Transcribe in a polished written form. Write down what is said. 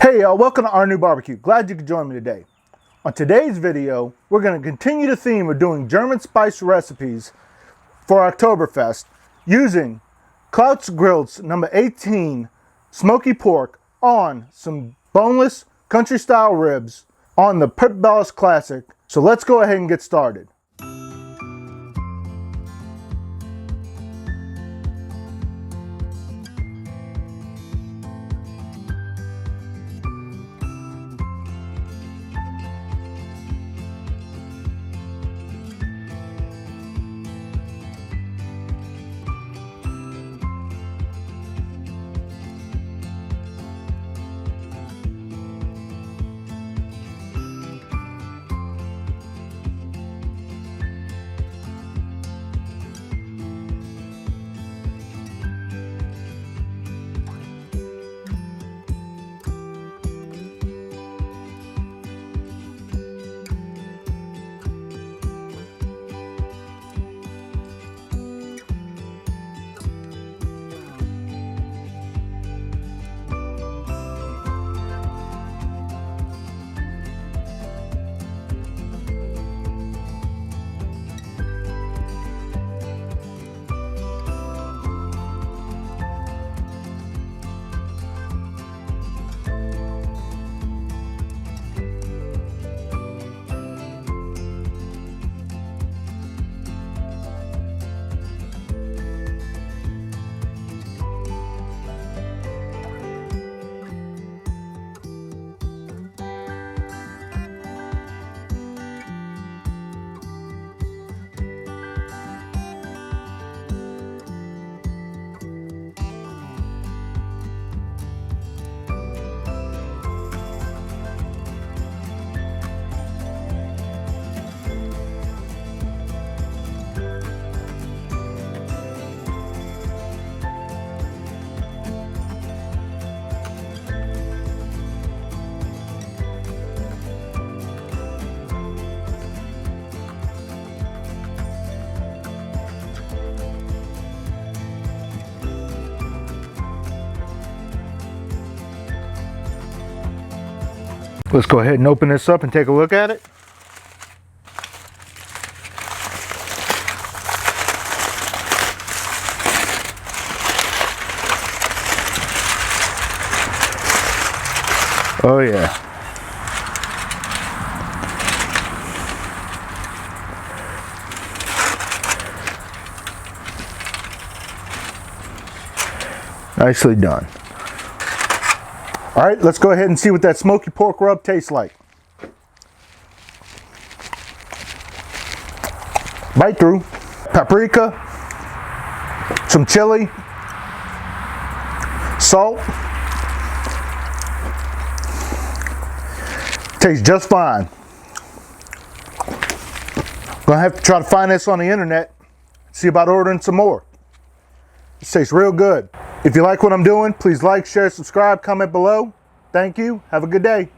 Hey y'all, welcome to RNEWBBQ. Glad you could join me today. On today's video, we're going to continue the theme of doing German spice recipes for Oktoberfest using Klaus Grill's number 18 smoky pork on some boneless country style ribs on the Pit Boss Classic. So let's go ahead and get started. Let's go ahead and open this up and take a look at it. Oh yeah. Nicely done. All right, let's go ahead and see what that smoky pork rub tastes like. Bite through. Paprika, some chili, salt. Tastes just fine. Gonna have to try to find this on the internet. See about ordering some more. This tastes real good. If you like what I'm doing, please like, share, subscribe, comment below. Thank you. Have a good day.